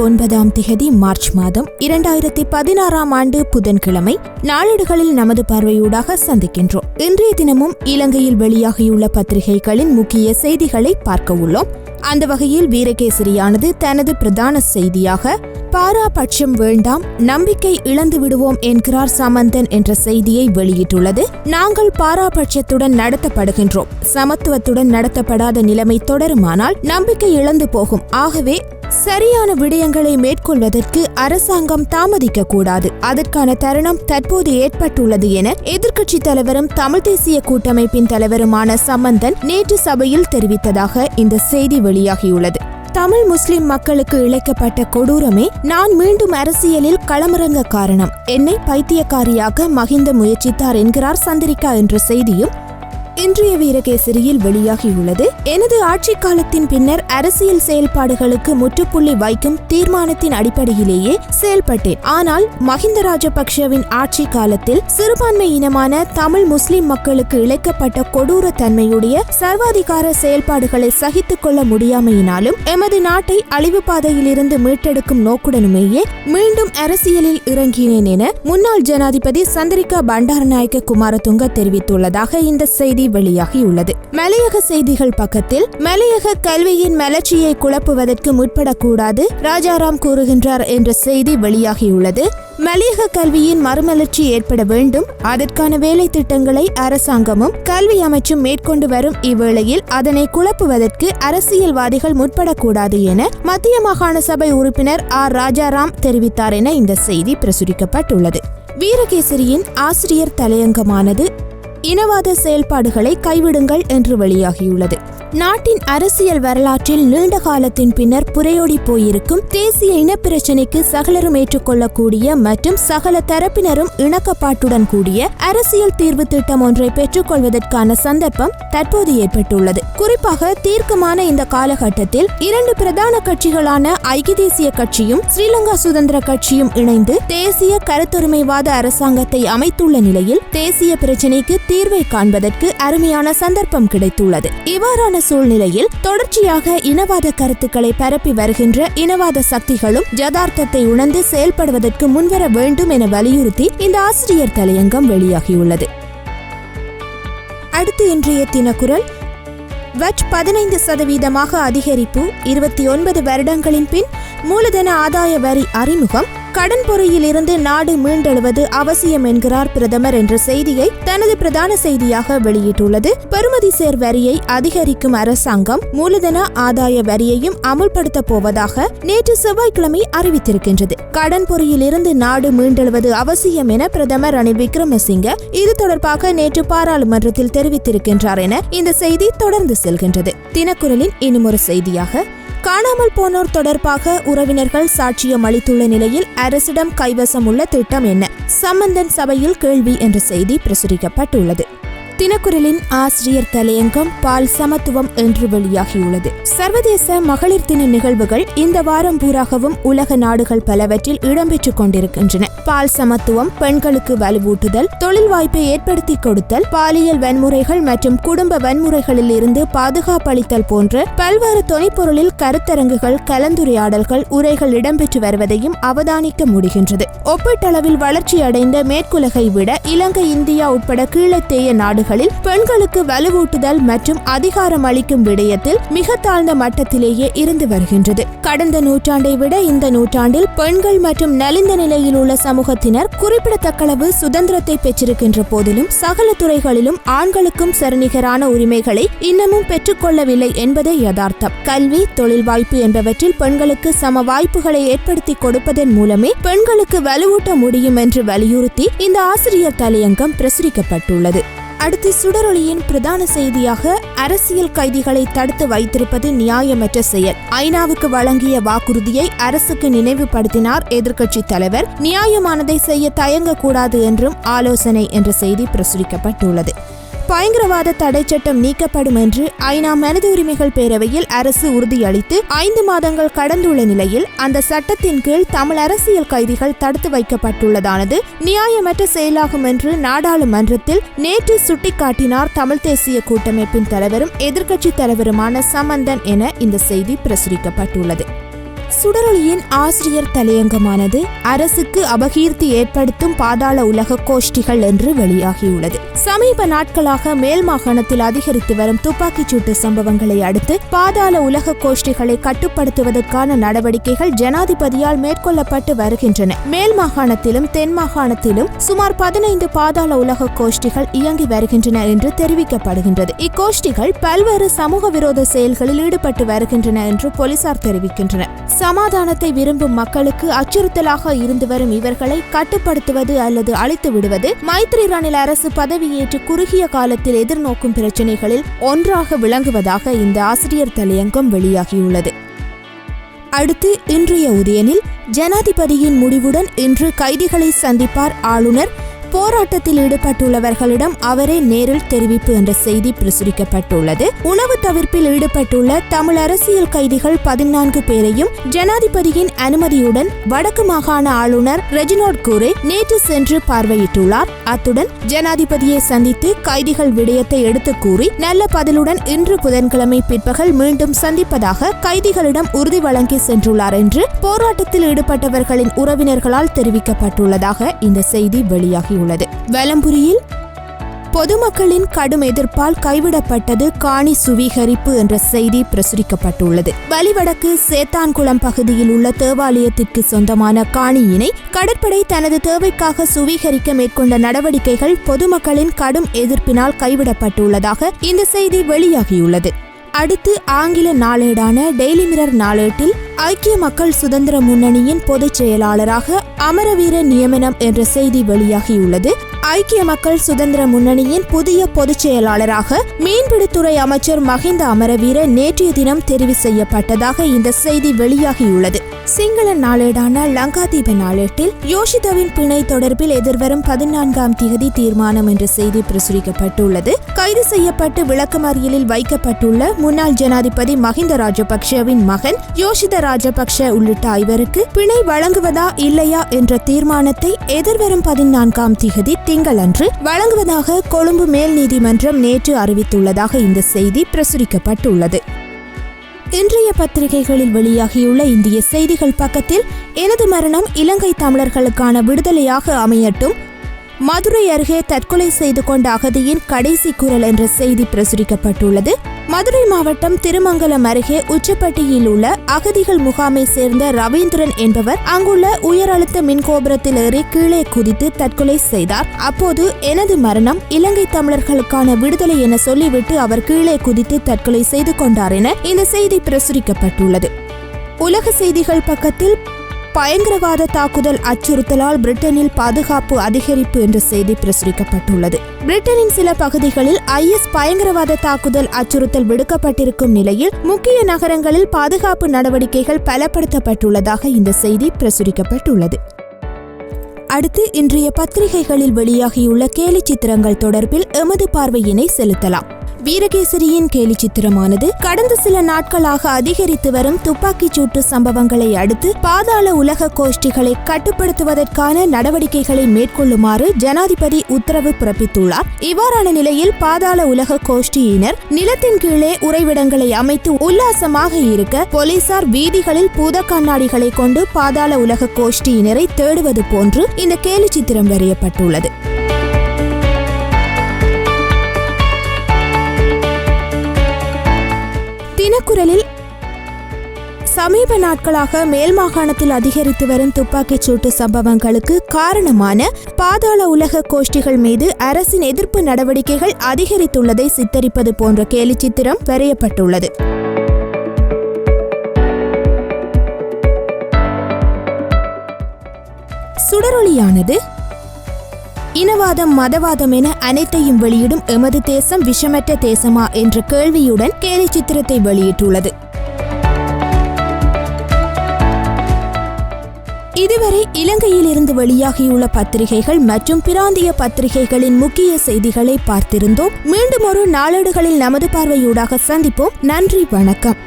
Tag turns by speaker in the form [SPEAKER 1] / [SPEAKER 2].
[SPEAKER 1] 29 March மாதம் 2016 புதன்கிழமை நாளேடுகளில் நமது பார்வையூடாக சந்திக்கின்றோம். இன்றைய தினமும் இலங்கையில் வெளியாகியுள்ள பத்திரிகைகளின் முக்கிய செய்திகளை பார்க்க உள்ளோம். அந்த வகையில் வீரகேசரியானது தனது பிரதான செய்தியாக பாராபட்சம் வேண்டாம், நம்பிக்கை இழந்து விடுவோம் என்கிறார் சமந்தன் என்ற செய்தியை வெளியிட்டுள்ளது. நாங்கள் பாராபட்சத்துடன் நடத்தப்படுகின்றோம். சமத்துவத்துடன் நடத்தப்படாத நிலைமை தொடருமானால் நம்பிக்கை இழந்து போகும். ஆகவே சரியான விடயங்களை மேற்கொள்வதற்கு அரசாங்கம் தாமதிக்க கூடாது. அதற்கான தருணம் தற்போது ஏற்பட்டுள்ளது என எதிர்க்கட்சி தலைவரும் தமிழ் தேசிய கூட்டமைப்பின் தலைவருமான சம்பந்தன் நேற்று சபையில் தெரிவித்ததாக இந்த செய்தி வெளியாகியுள்ளது. தமிழ் முஸ்லிம் மக்களுக்கு இழைக்கப்பட்ட கொடூரமே நான் மீண்டும் அரசியலில் களமிறங்க காரணம். என்னை பைத்தியக்காரியாக மகிந்த முயற்சித்தார் என்கிறார் சந்திரிகா என்ற செய்தியும் இன்றைய வீரகேசரியில் வெளியாகியுள்ளது. எனது ஆட்சி காலத்தின் பின்னர் அரசியல் செயல்பாடுகளுக்கு முற்றுப்புள்ளி வைக்கும் தீர்மானத்தின் அடிப்படையிலேயே செயல்பட்டேன். ஆனால் மஹிந்த ராஜபக்ஷவின் ஆட்சி காலத்தில் சிறுபான்மை இனமான தமிழ் முஸ்லிம் மக்களுக்கு இழைக்கப்பட்ட கொடூர தன்மையுடைய சர்வாதிகார செயல்பாடுகளை சகித்துக் கொள்ள முடியாமையினாலும் எமது நாட்டை அழிவு பாதையிலிருந்து மீட்டெடுக்கும் நோக்குடனுமேயே மீண்டும் அரசியலில் இறங்கினேன் என முன்னாள் ஜனாதிபதி சந்திரிகா பண்டாரநாயக்க குமாரதுங்க தெரிவித்துள்ளதாக இந்த செய்தி வெளியாகியுள்ளது. மலையக செய்திகள் பக்கத்தில் மலையக கல்வியின் மலர்ச்சியை குழப்புவதற்கு முற்படக்கூடாது, ராஜாராம் கூறுகின்றார் என்ற செய்தி வெளியாகியுள்ளது. மலையக கல்வியின் மறுமலர்ச்சி ஏற்பட வேண்டும். அதற்கான வேலை திட்டங்களை அரசாங்கமும் கல்வி அமைச்சும் மேற்கொண்டு வரும் இவ்வேளையில் அதனை குழப்புவதற்கு அரசியல்வாதிகள் முற்படக்கூடாது என மத்திய மாகாண சபை உறுப்பினர் ஆர் ராஜாராம் தெரிவித்தார் என இந்த செய்தி பிரசுரிக்கப்பட்டுள்ளது. வீரகேசரியின் ஆசிரியர் தலையங்கமானது இனவாத செயல்பாடுகளை கைவிடுங்கள் என்று வெளியாகியுள்ளது. நாட்டின் அரசியல் வரலாற்றில் நீண்ட காலத்தின் பின்னர் புரையோடி போயிருக்கும் தேசிய இனப்பிரச்சினைக்கு சகலரும் ஏற்றுக்கொள்ளக்கூடிய மற்றும் சகல தரப்பினரும் இணக்கப்பாட்டுடன் கூடிய அரசியல் தீர்வு திட்டம் ஒன்றை பெற்றுக்கொள்வதற்கான சந்தர்ப்பம் தற்போது ஏற்பட்டுள்ளது. குறிப்பாக தீர்க்கமான இந்த காலகட்டத்தில் இரண்டு பிரதான கட்சிகளான ஐக்கிய தேசிய கட்சியும் ஸ்ரீலங்கா சுதந்திர கட்சியும் இணைந்து தேசிய கருத்துரிமைவாத அரசாங்கத்தை அமைத்துள்ள நிலையில் தேசிய பிரச்சினைக்கு தீர்வை காண்பதற்கு அருமையான சந்தர்ப்பம் கிடைத்துள்ளது. இவ்வாறான சூழ்நிலையில் தொடர்ச்சியாக இனவாத கருத்துக்களை பரப்பி வருகின்ற இனவாத சக்திகளும் யதார்த்தத்தை உணர்ந்து செயல்படுவதற்கு முன்வர வேண்டும் என வலியுறுத்தி இந்த ஆசிரியர் தலையங்கம் வெளியாகியுள்ளது. அடுத்து இன்றைய தினக்குரல். வட் 15% அதிகரிப்பு, 29 வருடங்களின் பின் மூலதன ஆதாய வரி அறிமுகம், கடன் பொறியில் இருந்து நாடு மீண்டெழுவது அவசியம் என்கிறார் பிரதமர் என்ற செய்தியை தனது பிரதான செய்தியாக வெளியிட்டுள்ளது. பெறுமதி சேர் வரியை அதிகரிக்கும் அரசாங்கம் மூலதன ஆதாய வரியையும் அமுல்படுத்த போவதாக நேற்று செவ்வாய்க்கிழமை அறிவித்திருக்கின்றது. கடன் பொறியில் இருந்து நாடு மீண்டெழுவது அவசியம் என பிரதமர் ரணில் விக்ரமசிங்க இது தொடர்பாக நேற்று பாராளுமன்றத்தில் தெரிவித்திருக்கின்றார் என இந்த செய்தி தொடர்ந்து செல்கின்றது. தினக்குரலின் இன்னும் ஒரு செய்தியாக காணாமல் போனோர் தொடர்பாக உறவினர்கள் சாட்சியம் அளித்துள்ள நிலையில் அரசிடம் கைவசம் உள்ள திட்டம் என்ன? சம்பந்தன் சபையில் கேள்வி என்ற செய்தி பிரசுரிக்கப்பட்டுள்ளது. தினக்குரலின் ஆசிரியர் தலையங்கம் பால் சமத்துவம் என்று வெளியாகியுள்ளது. சர்வதேச மகளிர் தின நிகழ்வுகள் இந்த வாரம் பூராகவும் உலக நாடுகள் பலவற்றில் இடம்பெற்றுக் கொண்டிருக்கின்றன. பால் சமத்துவம், பெண்களுக்கு வலுவூட்டுதல், தொழில் வாய்ப்பை ஏற்படுத்தி கொடுத்தல், பாலியல் வன்முறைகள் மற்றும் குடும்ப வன்முறைகளில் இருந்து பாதுகாப்பளித்தல் போன்ற பல்வேறு தொனிப்பொருளில் கருத்தரங்குகள், கலந்துரையாடல்கள், உரைகள் இடம்பெற்று வருவதையும் அவதானிக்க முடிகின்றது. ஒப்பீட்டளவில் வளர்ச்சி அடைந்த மேற்குலகை விட இலங்கை, இந்தியா உட்பட கீழத்தேய நாடுகள் பெண்களுக்கு வலுவூட்டுதல் மற்றும் அதிகாரம் அளிக்கும் விடயத்தில் மிக தாழ்ந்த மட்டத்திலேயே இருந்து வருகின்றது. கடந்த நூற்றாண்டை விட இந்த நூற்றாண்டில் பெண்கள் மற்றும் நலிந்த நிலையில் உள்ள சமூகத்தினர் குறிப்பிடத்தக்களவு சுதந்திரத்தை பெற்றிருக்கின்ற போதிலும் சகல துறைகளிலும் ஆண்களுக்கும் சரிநிகரான உரிமைகளை இன்னமும் பெற்றுக்கொள்ளவில்லை என்பதே யதார்த்தம். கல்வி, தொழில் வாய்ப்பு என்பவற்றில் பெண்களுக்கு சம வாய்ப்புகளை ஏற்படுத்தி கொடுப்பதன் மூலமே பெண்களுக்கு வலுவூட்ட முடியும் என்று வலியுறுத்தி இந்த ஆசிரியர் தலையங்கம் பிரசுரிக்கப்பட்டுள்ளது. அடுத்து சுடரொளியின் பிரதான செய்தியாக அரசியல் கைதிகளை தடுத்து வைத்திருப்பது நியாயமற்ற செயல். ஐநாவுக்கு வழங்கிய வாக்குறுதியை அரசுக்கு நினைவுபடுத்தினார் எதிர்க்கட்சி தலைவர். நியாயமானதை செய்ய தயங்கக்கூடாது என்றும் ஆலோசனை என்ற செய்தி பிரசுரிக்கப்பட்டுள்ளது. பயங்கரவாத தடை சட்டம் நீக்கப்படும் என்று ஐநா மனித உரிமைகள் பேரவையில் அரசு உறுதியளித்து 5 மாதங்கள் கடந்துள்ள நிலையில் அந்த சட்டத்தின் கீழ் தமிழ் அரசியல் கைதிகள் தடுத்து வைக்கப்பட்டுள்ளதானது நியாயமற்ற செயலாகும் என்று நாடாளுமன்றத்தில் நேற்று சுட்டிக்காட்டினார் தமிழ் தேசிய கூட்டமைப்பின் தலைவரும் எதிர்க்கட்சி தலைவருமான சம்பந்தன் என இந்த செய்தி பிரசுரிக்கப்பட்டுள்ளது. சுடரொளியின் ஆசிரியர் தலையங்கமானது அரசுக்கு அபகீர்த்தி ஏற்படுத்தும் பாதாள உலக கோஷ்டிகள் என்று வெளியாகியுள்ளது. சமீப நாட்களாக மேல் மாகாணத்தில் அதிகரித்து வரும் துப்பாக்கிச்சூட்டு சம்பவங்களை அடுத்து பாதாள உலக கோஷ்டிகளை கட்டுப்படுத்துவதற்கான நடவடிக்கைகள் ஜனாதிபதியால் மேற்கொள்ளப்பட்டு வருகின்றன. மேல் மாகாணத்திலும் தென் மாகாணத்திலும் சுமார் 15 பாதாள உலக கோஷ்டிகள் இயங்கி வருகின்றன என்று தெரிவிக்கப்படுகின்றது. இக்கோஷ்டிகள் பல்வேறு சமூக விரோத செயல்களில் ஈடுபட்டு வருகின்றன என்று போலீசார் தெரிவிக்கின்றனர். சமாதானத்தை விரும்பும் மக்களுக்கு அச்சுறுத்தலாக இருந்து வரும் இவர்களை கட்டுப்படுத்துவது அல்லது அழித்து விடுவது மைத்ரி ரணில் அரசு பதவியேற்று குறுகிய காலத்தில் எதிர்நோக்கும் பிரச்சினைகளில் ஒன்றாக விளங்குவதாக இந்த ஆசிரியர் தலையங்கம் வெளியாகியுள்ளது. அடுத்து இன்றைய உதயனில் ஜனாதிபதியின் முடிவுடன் இன்று கைதிகளை சந்திப்பார் ஆளுநர். போராட்டத்தில் ஈடுபட்டுள்ளவர்களிடம் அவரே நேரில் தெரிவிப்பு என்ற செய்தி பிரசுரிக்கப்பட்டுள்ளது. உணவு தவிர்ப்பில் ஈடுபட்டுள்ள தமிழ் அரசியல் கைதிகள் 14 பேரையும் ஜனாதிபதியின் அனுமதியுடன் வடக்கு மாகாண ஆளுநர் ரெஜினோட் கூரே நேற்று சென்று பார்வையிட்டுள்ளார். அத்துடன் ஜனாதிபதியை சந்தித்து கைதிகள் விடயத்தை எடுத்து கூறி நல்ல பதிலுடன் இன்று புதன்கிழமை பிற்பகல் மீண்டும் சந்திப்பதாக கைதிகளிடம் உறுதி வழங்கி சென்றுள்ளார் என்று போராட்டத்தில் ஈடுபட்டவர்களின் உறவினர்களால் தெரிவிக்கப்பட்டுள்ளதாக இந்த செய்தி வெளியாகி வலம்புரியில் பொதுமக்களின் கடும் எதிர்ப்பால் கைவிடப்பட்டது காணி சுவீகரிப்பு என்ற செய்தி பிரசுரிக்கப்பட்டுள்ளது. வலிவடக்கு சேத்தான்குளம் பகுதியில் உள்ள தேவாலயத்திற்கு சொந்தமான காணியினை கடற்படை தனது தேவைக்காக சுவீகரிக்க மேற்கொண்ட நடவடிக்கைகள் பொதுமக்களின் கடும் எதிர்ப்பினால் கைவிடப்பட்டுள்ளதாக இந்த செய்தி வெளியாகியுள்ளது. அடுத்து ஆங்கில நாளேடான டெய்லி மிரர் நாளேட்டில் ஐக்கிய மக்கள் சுதந்திர முன்னணியின் பொதுச் செயலாளராக அமரவீர நியமனம் என்ற செய்தி வெளியாகியுள்ளது. ஐக்கிய மக்கள் சுதந்திர முன்னணியின் புதிய பொதுச் செயலாளராக மீன்பிடித்துறை அமைச்சர் மஹிந்த அமரவீர நேற்றைய தினம் தெரிவு செய்யப்பட்டதாக இந்த செய்தி வெளியாகியுள்ளது. சிங்கள நாளேடான லங்காதீப நாளேட்டில் யோஷிதவின் பிணை தொடர்பில் எதிர்வரும் 14ஆம் தேதி தீர்மானம் என்ற செய்தி பிரசுரிக்கப்பட்டுள்ளது. கைது செய்யப்பட்டு விளக்கமறியலில் வைக்கப்பட்டுள்ள முன்னாள் ஜனாதிபதி மஹிந்த ராஜபக்ஷவின் மகன் யோஷித ராஜபக்ஷ உள்ளிட்ட ஐவருக்கு பிணை வழங்குவதா இல்லையா என்ற தீர்மானத்தை எதிர்வரும் 14ஆம் தேதி திங்களன்று வழங்குவதாக கொழும்பு மேல் நீதிமன்றம் நேற்று அறிவித்துள்ளதாக இந்த செய்தி பிரசுரிக்கப்பட்டுள்ளது. இன்றைய பத்திரிகைகளில் வெளியாகியுள்ள இந்திய செய்திகள் பக்கத்தில் எனது மரணம் இலங்கை தமிழர்களுக்கான விடுதலையாக அமையட்டும், மதுரை அருகே தற்கொலை செய்து கொண்ட அகதியின் கடைசி குரல் என்ற செய்தி பிரசுரிக்கப்பட்டுள்ளது. மதுரை மாவட்டம் திருமங்கலம் அருகே உச்சப்பட்டியில் உள்ள அகதிகள் முகாமை சேர்ந்த ரவீந்திரன் என்பவர் அங்குள்ள உயர் அழுத்த மின்கோபுரத்தில் ஏறி கீழே குதித்து தற்கொலை செய்தார். அப்போது எனது மரணம் இலங்கை தமிழர்களுக்கான விடுதலை என சொல்லிவிட்டு அவர் கீழே குதித்து தற்கொலை செய்து கொண்டார் என இந்த செய்தி பிரசுரிக்கப்பட்டுள்ளது. உலக செய்திகள் பக்கத்தில் பயங்கரவாத தாக்குதல் அச்சுறுத்தலால் பிரிட்டனில் பாதுகாப்பு அதிகரிப்பு என்ற செய்தி பிரசுரிக்கப்பட்டுள்ளது. பிரிட்டனின் சில பகுதிகளில் IS பயங்கரவாத தாக்குதல் அச்சுறுத்தல் விடுக்கப்பட்டிருக்கும் நிலையில் முக்கிய நகரங்களில் பாதுகாப்பு நடவடிக்கைகள் பலப்படுத்தப்பட்டுள்ளதாக இந்த செய்தி பிரசுரிக்கப்பட்டுள்ளது. அடுத்து இன்றைய பத்திரிகைகளில் வெளியாகியுள்ள கேலி சித்திரங்கள் தொடர்பில் எமது பார்வையினை செலுத்தலாம். வீரகேசரியின் கேலி சித்திரமானது கடந்த சில நாட்களாக அதிகரித்து வரும் துப்பாக்கிச்சூட்டு சம்பவங்களை அடுத்து பாதாள உலக கோஷ்டிகளை கட்டுப்படுத்துவதற்கான நடவடிக்கைகளை மேற்கொள்ளுமாறு ஜனாதிபதி உத்தரவு பிறப்பித்துள்ளார். இவ்வாறான நிலையில் பாதாள உலக கோஷ்டியினர் நிலத்தின் கீழே உறைவிடங்களை அமைத்து உல்லாசமாக இருக்க போலீசார் வீதிகளில் பூத கண்ணாடிகளை கொண்டு பாதாள உலக கோஷ்டியினரை தேடுவது போன்று இந்த கேலி சித்திரம் வரையப்பட்டுள்ளது. தினக்குரலில் சமீப நாட்களாக மேல் மாகாணத்தில் அதிகரித்து வரும் துப்பாக்கிச் சூட்டு சம்பவங்களுக்கு காரணமான பாதாள உலக கோஷ்டிகள் மீது அரசின் எதிர்ப்பு நடவடிக்கைகள் அதிகரித்துள்ளதை சித்தரிப்பது போன்ற கேலி சித்திரம் வரையப்பட்டுள்ளது. சுடரொளியானது இனவாதம் மதவாதம் என அனைத்தையும் வெளியிடும் எமது தேசம் விஷமற்ற தேசமா என்ற கேள்வியுடன் கேலி சித்திரத்தை வெளியிட்டுள்ளது. இதுவரை இலங்கையில் இருந்து வெளியாகியுள்ள பத்திரிகைகள் மற்றும் பிராந்திய பத்திரிகைகளின் முக்கிய செய்திகளை பார்த்திருந்தோம். மீண்டும் ஒரு நாளேடுகளில் நமது பார்வையூடாக சந்திப்போம். நன்றி, வணக்கம்.